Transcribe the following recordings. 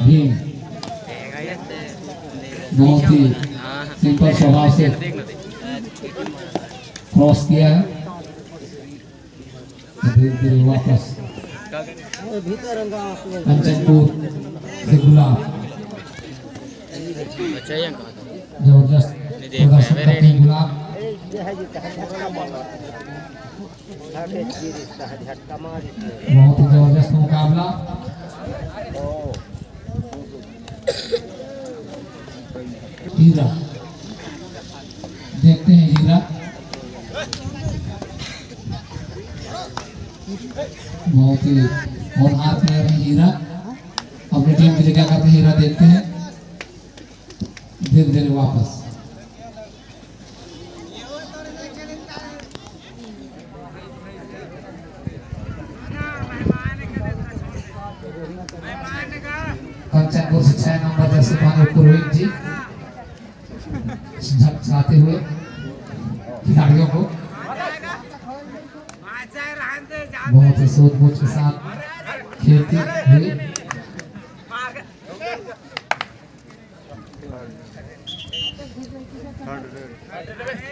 भी बहुत ही सिंपल स्वभाव से क्रॉस किया है, धीरे धीरे वापस कंचनपुर से गुलाब जबरदस्त प्रदर्शन करते हैं गुलाब। बहुत ही जबरदस्त मुकाबला। हीरा देखते हैं, हीरा बहुत ही होनहार प्लेयर है हीरा। अपनी टीम के लिए क्या करते हैं हीरा, देखते हैं, धीरे धीरे वापस कंचनपुर से 6 नंबर जैसे पुरोहित जी झकझाते हुए खिलाड़ियों को बहुत ही सूझबूझ के साथ खेलती हुई।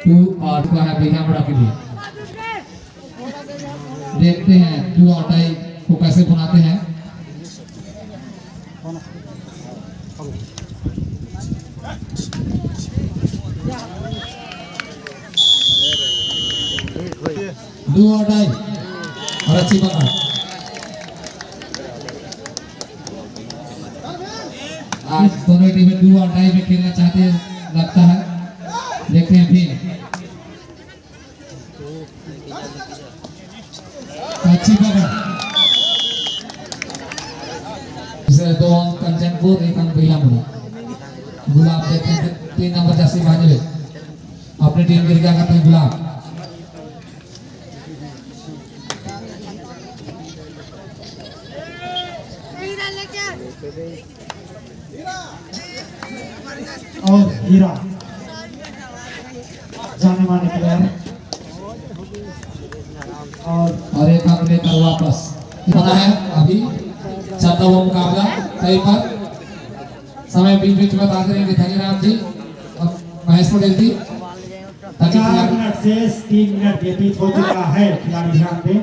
टू आउट का है बिहामड़ा के लिए। देखते हैं 2 आउट को कैसे बनाते हैं। दो आउट और अच्छी पकड़। आज दोनों टीमें 2 आउट में खेलना चाहते हैं लगता है। देखते हैं फिर अच्छी पकड़। 2 अंक कंचनपुर, 1 अंक बिहामड़ा। गुलाब देखते हैं 3 नंबर जैसे भाजले अपनी टीम के लिए क्या करते हैं। गुलाब और हीरा जाने माने प्लेयर और एक अंक लेकर वापस बना है। अभी चलता हुआ मुकाबला कई पर समय बीच बीच में बताते रहेंगे धनीराम जी और महेश पटेल जी। 4 मिनट से 3 मिनट व्यतीत हो चुका है। खिलाड़ी ध्यान दें।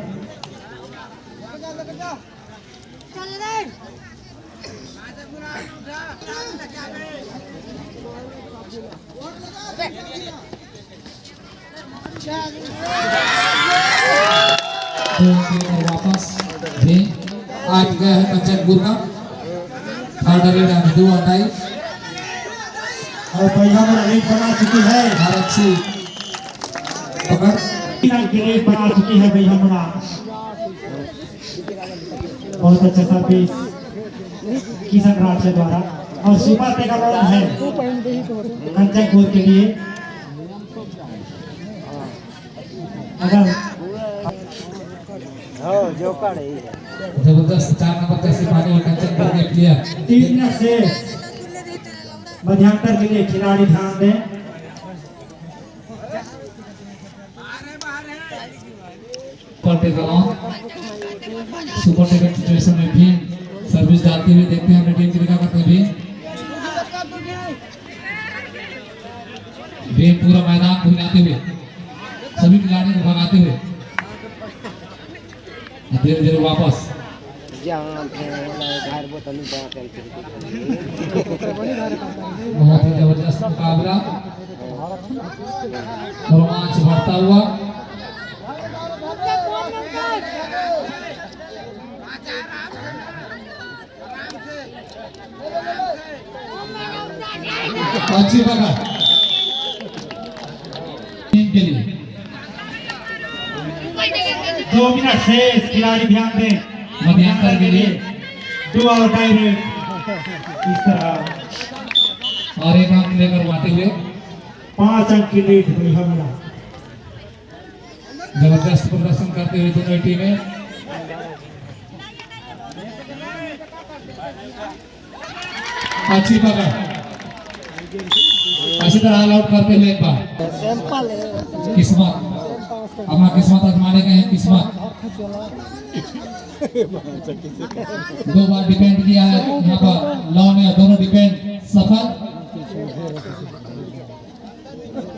वापस भी आज गया है कंचनपुर का 2 आउट और बिहामड़ा लीड बना चुकी है। और अच्छी पकड़ की लीड बना चुकी है बिहामड़ा। बहुत अच्छा सर्विस किशन राज के द्वारा और सुपर टेक बॉल है कंचनपुर के लिए। अगर जबरदस्त 4 नंबर जैसे पानी कंचनपुर के प्लेयर 3 मिनट से मध्यांतर के लिए खिलाड़ी ध्यान दें। सुपर टेक सिचुएशन में भी सर्विस डालते हुए देखते हैं अपनी टीम के लिए क्या करते हैं। भी पूरा मैदान घुमाते हुए सभी खिलाड़ियों को भगाते हुए धीरे धीरे वापस बहुत ही जबरदस्त मुकाबला, रोमांच बढ़ता हुआ। अच्छी पकड़ टीम के लिए। 2 मिनट से खिलाड़ी ध्यान दें। मध्यांतर के लिए 2 आउट इस तरह और 1 अंक लेकर आते हुए 5 अंक की लीड बिहामड़ा। जबरदस्त प्रदर्शन करते हुए दोनों टीमें। अच्छी पकड़, अच्छी तरह ऑल आउट करते हुए एक बार किस्मत अपना किस्मत आजमाने गए हैं, किस्मत 2 बार डिपेंड किया है यहाँ पर लॉ ने, दोनों डिपेंड सफल,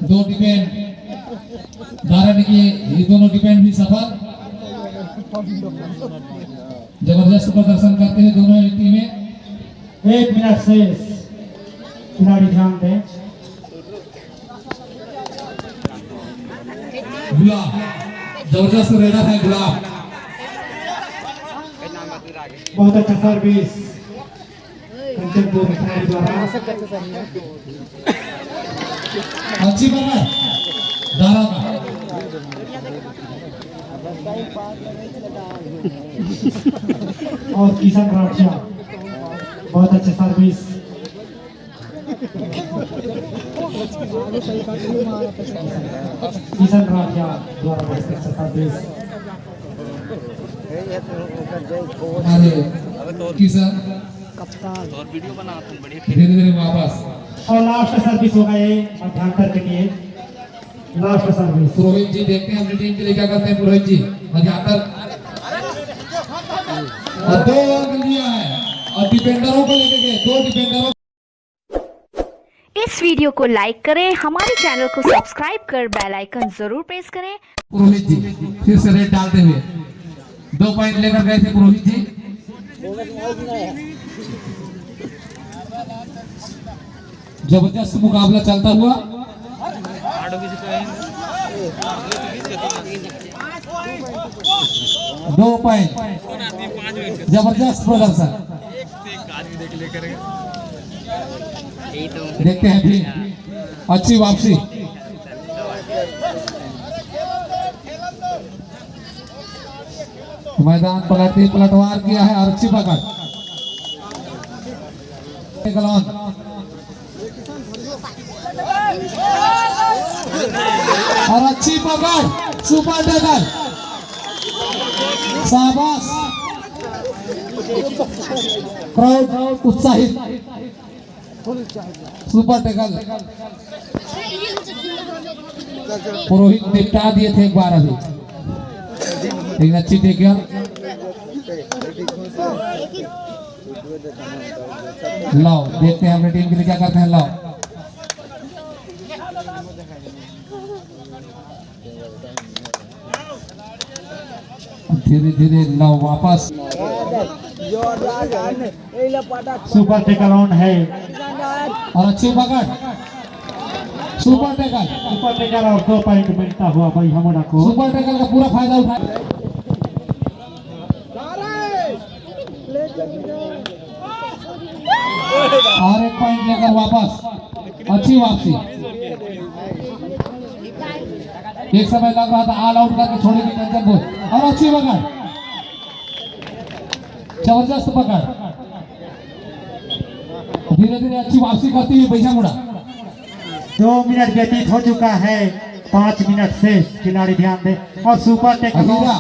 2 डिपेंड धारण किए, ये दोनों डिपेंड भी सफल। जबरदस्त प्रदर्शन करते हैं दोनों ही टीमें। 1 मिनट शेष, खिलाड़ी ध्यान दें। गुलाब, जबरदस्त रेडर है गुलाब, बहुत अच्छा सर्विस कंचनपुर खिलाड़ी द्वारा। अच्छी पकड़ दारा का, और किशन राठिया, बहुत अच्छे सर्विस। किशन राठिया द्वारा बहुत अच्छा सर्विस। अरे किशन धीरे धीरे वापस, और लास्ट सर्विस होगा ये मध्यांतर के लिए, लास्ट सर्विस। पुरोहित जी देखते हैं अपनी टीम के लिए क्या करते हैं। पुरोहित जी मध्यांतर, और 2 अंक लिया है और डिफेंडरों को लेके गए, 2 डिफेंडरों। इस वीडियो को लाइक करें, हमारे चैनल को सब्सक्राइब कर बेल आइकन जरूर प्रेस करें। पुरोहित जी फिर से रेड डालते हुए 2 पॉइंट लेकर गए थे पुरोहित जी। जबरदस्त मुकाबला चलता हुआ, दो पॉइंट, जबरदस्त प्रदर्शन। देखते हैं भी अच्छी वापसी, मैदान पलटवार किया है और अच्छी पकड़, और अच्छी पकड़, सुपर टैकल, शाबाश, क्राउड उत्साहित, सुपर टैकल। पुरोहित निपटा दिए थे एक बार अभी, लेकिन अच्छी टैकल। लाओ देखते हैं अपनी टीम के लिए क्या करते हैं। लाओ धीरे धीरे लाओ वापस, सुपर टैकल ऑन है, और अच्छी पकड़, सुपर टैकल, सुपर टैकल और 2 पॉइंट मिलता हुआ भाई हमारा को। सुपर टैकल का पूरा फायदा उठाए। और 1 पॉइंट लेकर वापस, अच्छी वापसी। एक समय लग रहा था ऑल आउट करके छोड़ेगी कंचनपुर, और अच्छी पकड़, जबरदस्त पकड़, धीरे धीरे अच्छी वापसी करती हुई पैसा मुड़ा। 2 मिनट व्यतीत हो चुका है, 5 मिनट शेष, खिलाड़ी ध्यान दे। और सुपर टैकल, हीरा,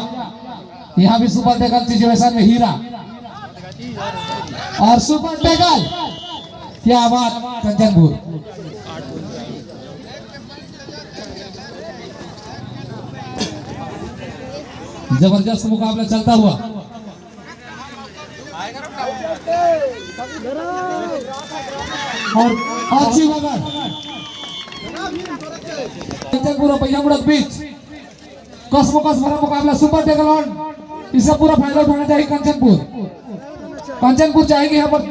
यहाँ भी सुपर टैकल सिचुएशन में हीरा, और सुपर टैकल, क्या बात कंचनपुर। जबरदस्त मुकाबला चलता हुआ, और अच्छी पकड़, कंचनपुर और पहिया मुड़क बीच कसमोकस भरा मुकाबला, सुपर टैकल ऑन, इसका पूरा फायदा उठाना चाहिए कंचनपुर। कंचनपुर चाहेगी यहाँ पर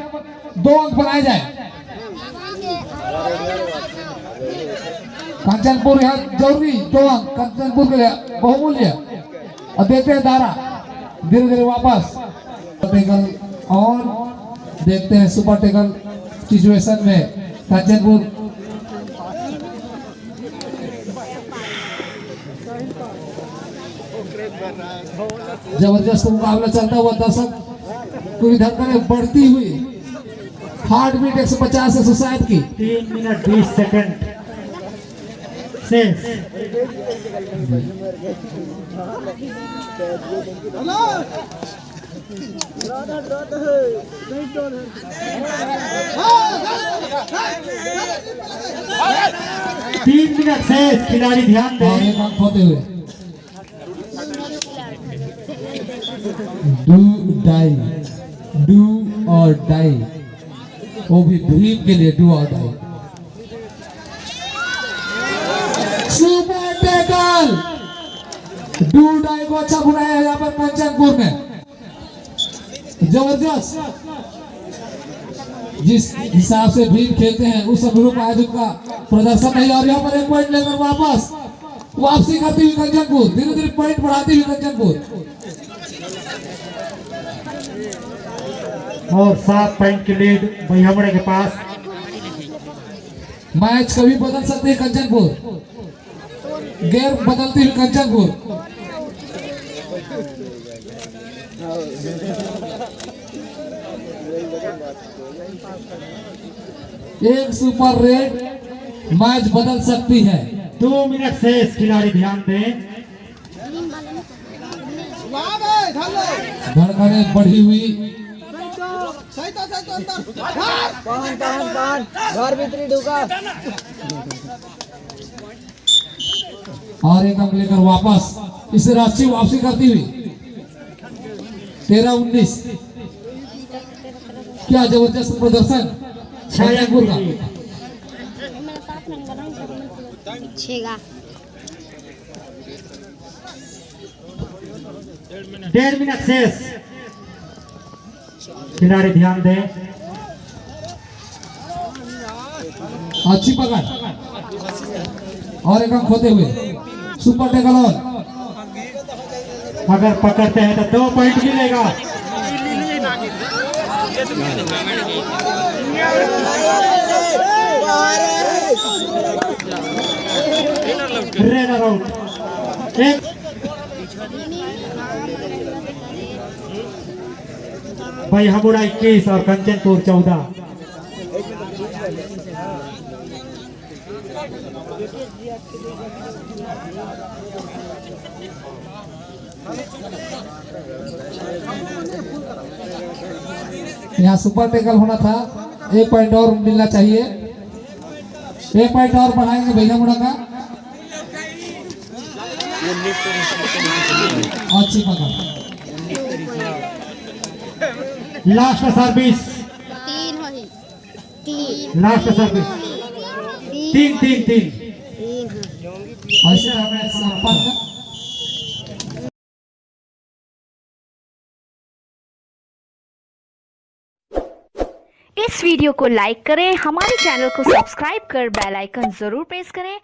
2 अंक बनाए जाए, कंचनपुर यहाँ जरूरी 2 अंक कंचनपुर के लिए बहुमूल्य। और देखते हैं दारा धीरे धीरे वापस, टैकल और देखते हैं सुपर टैकल सिचुएशन में कंचनपुर। जबरदस्त मुकाबला चलता हुआ, दर्शक पूरी धड़कनें बढ़ती हुई, हार्ट बीट 150 से सुसाइड की। 3 मिनट 20 सेकंड शेष। तीन मिनट शेष, खिलाड़ी ध्यान और दें। 1 अंक होते हुए डू डाई, डू और डाई, वो भी भीम के लिए डू और die. Super tackle, do die को अच्छा बुलाया यहाँ पर कंचनपुर ने, जबरदस्त। जिस हिसाब से भीम खेलते हैं उस अनुरूप आज उनका प्रदर्शन नहीं, और यहाँ पर एक पॉइंट लेकर वापसी करती हुई कंचनपुर, धीरे धीरे पॉइंट बढ़ाती हुई कंचनपुर। और 7 पॉइंट की लीड भैयामुड़े के पास। मैच कभी बदल सकते हैं कंचनपुर, गेर बदलती हुई कंचनपुर। एक सुपर रेड, मैच बदल सकती है। 2 मिनट से खिलाड़ी ध्यान दें। धड़कने बढ़ी हुई, घर भीतरी ढुका और एक अंक लेकर वापस, इसे राष्ट्रीय वापसी करती हुई 13-19। क्या जबरदस्त प्रदर्शन कंचनपुर का। छेगा 1.5 मिनट शेष, खिलाड़ी ध्यान दें। अच्छी पकड़ और एक अंक होते हुए सुपर टैकल ऑन। अगर पकड़ते हैं तो 2 पॉइंट मिलेगा। Runner out. एक भैयामुड़ा 21 और कंचनपुर 14। यहाँ सुपर टैकल होना था, 1 पॉइंट और मिलना चाहिए। 1 पॉइंट और बढ़ाएंगे भैयामुड़ा का। अच्छी पकड़, लास्ट सर्विस, लास्ट सर्विस 3-3-3। ऐसे हमें संपर्क। इस वीडियो को लाइक करें, हमारे चैनल को सब्सक्राइब कर बेल आइकन जरूर प्रेस करें।